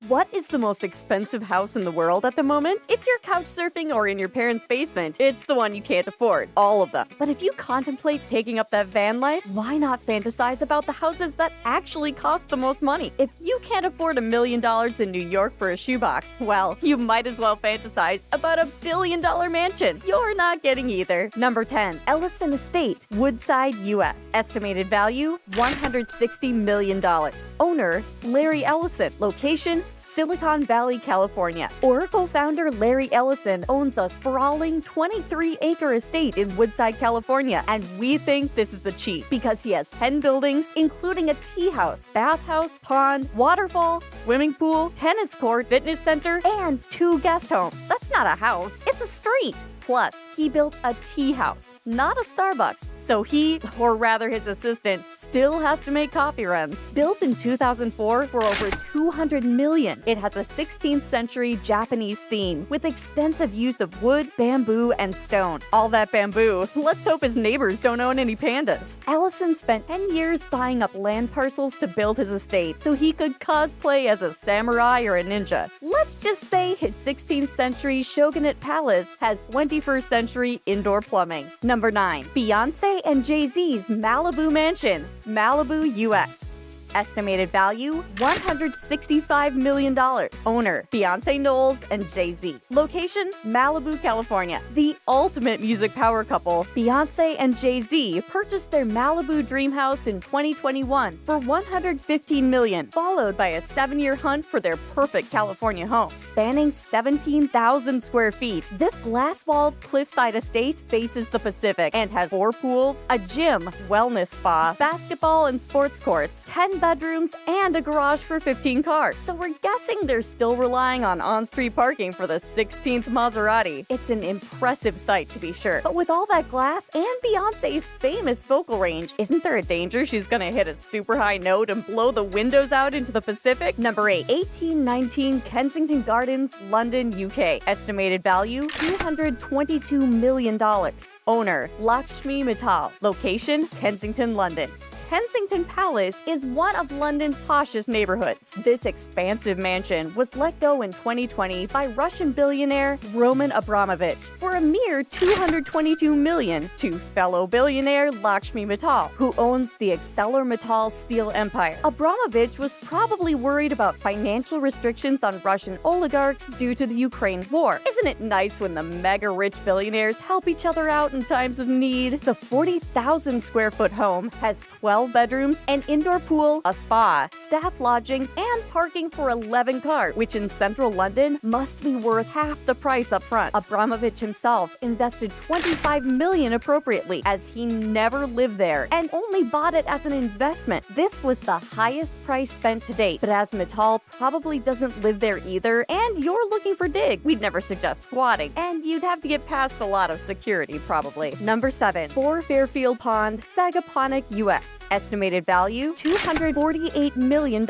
What is the most expensive house in the world at the moment? If you're couch surfing or in your parents' basement, it's the one you can't afford. All of them. But if you contemplate taking up that van life, why not fantasize about the houses that actually cost the most money? If you can't afford $1 million in New York for a shoebox, well, you might as well fantasize about a $1 billion mansion. You're not getting either. Number 10. Ellison Estate, Woodside, U.S. Estimated value, $160 million. Owner, Larry Ellison. Location, Silicon Valley, California. Oracle founder Larry Ellison owns a sprawling 23-acre estate in Woodside, California, and we think this is a cheat because he has 10 buildings, including a tea house, bathhouse, pond, waterfall, swimming pool, tennis court, fitness center, and 2 guest homes. That's not a house, it's a street. Plus, he built a tea house, not a Starbucks, so he, or rather his assistant, still has to make coffee runs. Built in 2004 for over $200 million, it has a 16th century Japanese theme with extensive use of wood, bamboo, and stone. All that bamboo. Let's hope his neighbors don't own any pandas. Ellison spent 10 years buying up land parcels to build his estate so he could cosplay as a samurai or a ninja. Let's just say his 16th century shogunate palace has 21st century indoor plumbing. Number 9. Beyoncé and Jay-Z's Malibu Mansion, Malibu, U.S. Estimated value, $165 million. Owner, Beyoncé Knowles and Jay-Z. Location, Malibu, California. The ultimate music power couple, Beyoncé and Jay-Z, purchased their Malibu dream house in 2021 for $115 million, followed by a 7-year hunt for their perfect California home. Spanning 17,000 square feet, this glass-walled cliffside estate faces the Pacific and has 4 pools, a gym, wellness spa, basketball and sports courts, 10 bedrooms, and a garage for 15 cars. So we're guessing they're still relying on on-street parking for the 16th Maserati. It's an impressive sight to be sure. But with all that glass and Beyoncé's famous vocal range, isn't there a danger she's gonna hit a super high note and blow the windows out into the Pacific? Number 8. 1819 Kensington Gardens, London, UK. Estimated value, $222 million. Owner, Lakshmi Mittal. Location, Kensington, London. Kensington Palace is one of London's poshest neighborhoods. This expansive mansion was let go in 2020 by Russian billionaire Roman Abramovich for a mere $222 million to fellow billionaire Lakshmi Mittal, who owns the ArcelorMittal steel empire. Abramovich was probably worried about financial restrictions on Russian oligarchs due to the Ukraine war. Isn't it nice when the mega-rich billionaires help each other out in times of need? The 40,000 square foot home has 12 bedrooms, an indoor pool, a spa, staff lodgings, and parking for 11 cars, which in central London must be worth half the price up front. Abramovich himself invested $25 million appropriately, as he never lived there and only bought it as an investment. This was the highest price spent to date, but as Mittal probably doesn't live there either, and you're looking for digs, we'd never suggest squatting, and you'd have to get past a lot of security probably. Number 7. 4 Fairfield Pond, Sagaponack, U.S. Estimated value, $248 million.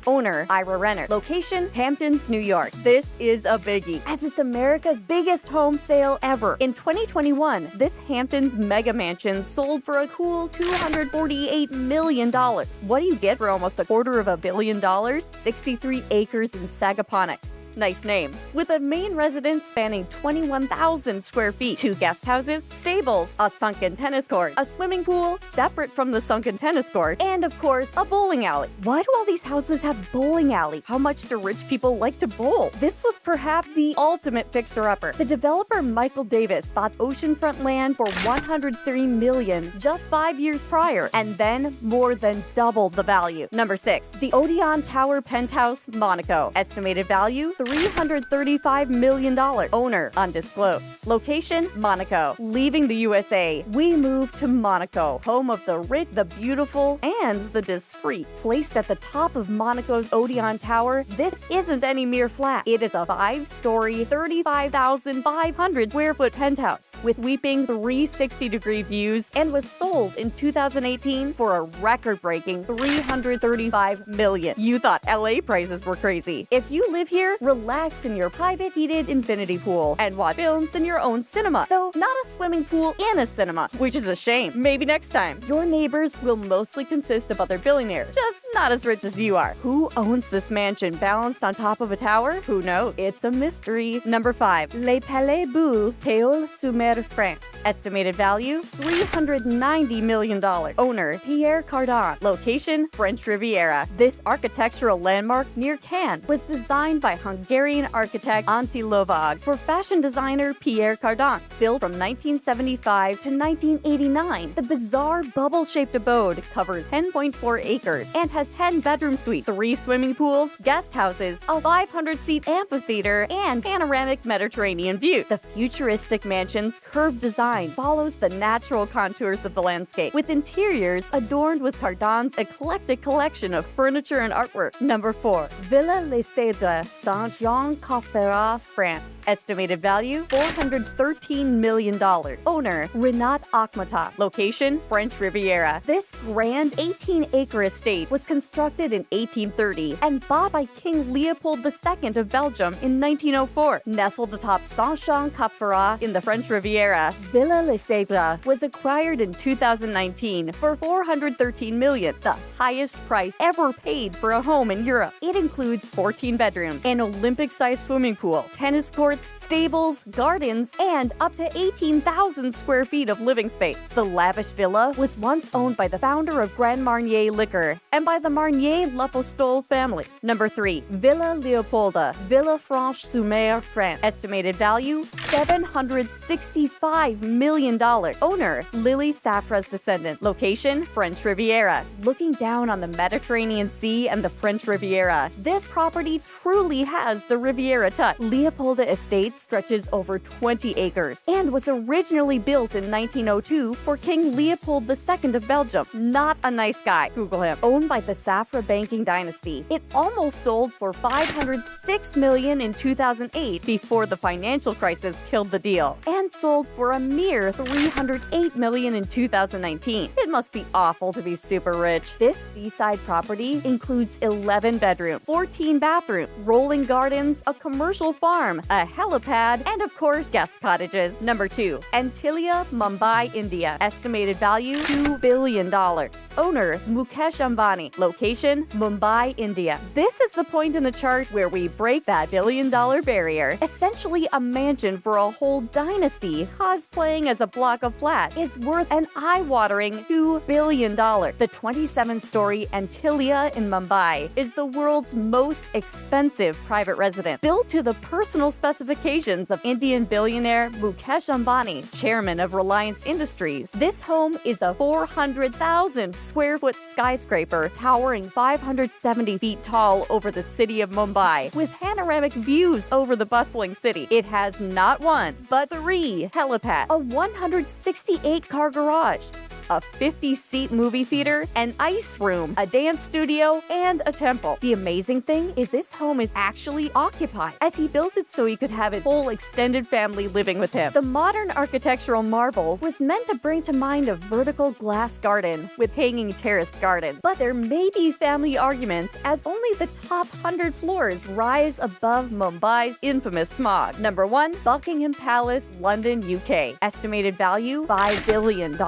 Owner, Ira Renner. Location, Hamptons, New York. This is a biggie, as it's America's biggest home sale ever. In 2021, this Hamptons mega mansion sold for a cool $248 million. What do you get for almost $250 million? 63 acres in Sagaponack. Nice name. With a main residence spanning 21,000 square feet, 2 guest houses, stables, a sunken tennis court, a swimming pool separate from the sunken tennis court, and of course, a bowling alley. Why do all these houses have bowling alley? How much do rich people like to bowl? This was perhaps the ultimate fixer-upper. The developer Michael Davis bought oceanfront land for $103 million just 5 years prior, and then more than doubled the value. Number 6. The Odeon Tower Penthouse, Monaco. Estimated value, $335 million. Owner, undisclosed. Location, Monaco. Leaving the USA, we move to Monaco, home of the rich, the beautiful, and the discreet. Placed at the top of Monaco's Odeon Tower, this isn't any mere flat. It is a 5-story, 35,500 square foot penthouse with weeping 360-degree views, and was sold in 2018 for a record-breaking $335 million. You thought LA prices were crazy. If you live here, relax in your private heated infinity pool and watch films in your own cinema, though not a swimming pool in a cinema, which is a shame. Maybe next time. Your neighbors will mostly consist of other billionaires, just not as rich as you are. Who owns this mansion balanced on top of a tower? Who knows? It's a mystery. Number 5. Le Palais Bou Théoul-sur-Mer, France. Estimated value, $390 million. Owner, Pierre Cardin. Location, French Riviera. This architectural landmark near Cannes was designed by Hungarian architect Antilia for fashion designer Pierre Cardin. Built from 1975 to 1989, the bizarre bubble-shaped abode covers 10.4 acres and has 10 bedroom suites, 3 swimming pools, guest houses, a 500-seat amphitheater, and panoramic Mediterranean view. The futuristic mansion's curved design follows the natural contours of the landscape, with interiors adorned with Cardin's eclectic collection of furniture and artwork. Number 4. Villa Les Cèdres, Saint-Jean-Cap-Ferrat, France. Estimated value, $413 million. Owner, Renat Akhmatov. Location, French Riviera. This grand 18-acre estate was constructed in 1830 and bought by King Leopold II of Belgium in 1904. Nestled atop Saint-Jean-Cap-Ferrat in the French Riviera, Villa Les Cèdres was acquired in 2019 for $413 million, the highest price ever paid for a home in Europe. It includes 14 bedrooms, an Olympic-sized swimming pool, tennis courts, stables, gardens, and up to 18,000 square feet of living space. The lavish villa was once owned by the founder of Grand Marnier Liquor and by the Marnier-L'Apostole family. Number 3. Villa Leopolda, Villefranche-sur-Mer, France. Estimated value, $765 million. Owner, Lily Safra's descendant. Location, French Riviera. Looking down on the Mediterranean Sea and the French Riviera, this property truly has the Riviera touch. Leopolda Estate stretches over 20 acres and was originally built in 1902 for King Leopold II of Belgium. Not a nice guy. Google him. Owned by the Safra banking dynasty, it almost sold for $506 million in 2008 before the financial crisis killed the deal, and sold for a mere $308 million in 2019. It must be awful to be super rich. This seaside property includes 11 bedrooms, 14 bathrooms, rolling gardens, a commercial farm, a helipad, and of course, guest cottages. Number 2. Antilia, Mumbai, India. Estimated value, $2 billion. Owner, Mukesh Ambani. Location, Mumbai, India. This is the point in the chart where we break that billion-dollar barrier. Essentially a mansion for a whole dynasty cosplaying as a block of flat is worth an eye-watering $2 billion. The 27-story Antilia in Mumbai is the world's most expensive private residence. Built to the personal specifications of Indian billionaire Mukesh Ambani, chairman of Reliance Industries, this home is a 400,000 square foot skyscraper towering 570 feet tall over the city of Mumbai, with panoramic views over the bustling city. It has not one, but 3 helipads, a 168-car garage, a 50-seat movie theater, an ice room, a dance studio, and a temple. The amazing thing is this home is actually occupied, as he built it so he could have his whole extended family living with him. The modern architectural marvel was meant to bring to mind a vertical glass garden with hanging terraced garden. But there may be family arguments, as only the top 100 floors rise above Mumbai's infamous smog. Number 1. Buckingham Palace, London, UK. Estimated value, $5 billion.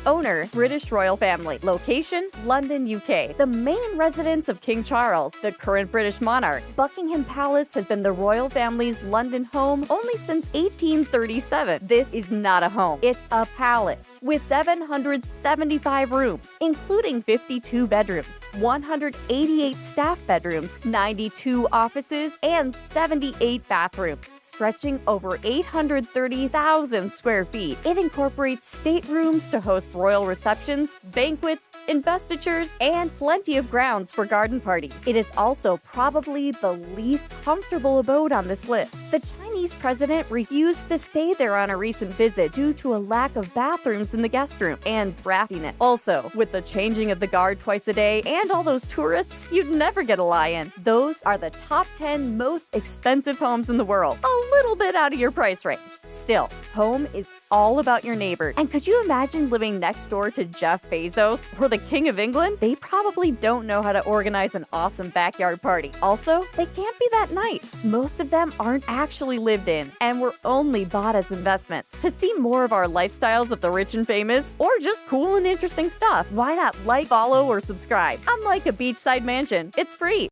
Owner, British royal family. Location, London, UK. The main residence of King Charles, the current British monarch. Buckingham Palace has been the royal family's London home only since 1837. This is not a home, it's a palace with 775 rooms, including 52 bedrooms, 188 staff bedrooms, 92 offices, and 78 bathrooms. Stretching over 830,000 square feet. It incorporates staterooms to host royal receptions, banquets, investitures, and plenty of grounds for garden parties. It is also probably the least comfortable abode on this list. The Chinese president refused to stay there on a recent visit due to a lack of bathrooms in the guest room and draftiness. Also, with the changing of the guard twice a day and all those tourists, you'd never get a lie in. Those are the top 10 most expensive homes in the world. A little bit out of your price range. Still, home is all about your neighbors. And could you imagine living next door to Jeff Bezos or the King of England? They probably don't know how to organize an awesome backyard party. Also, they can't be that nice. Most of them aren't actually lived in and were only bought as investments. To see more of our lifestyles of the rich and famous, or just cool and interesting stuff, why not like, follow, or subscribe? Unlike a beachside mansion, it's free.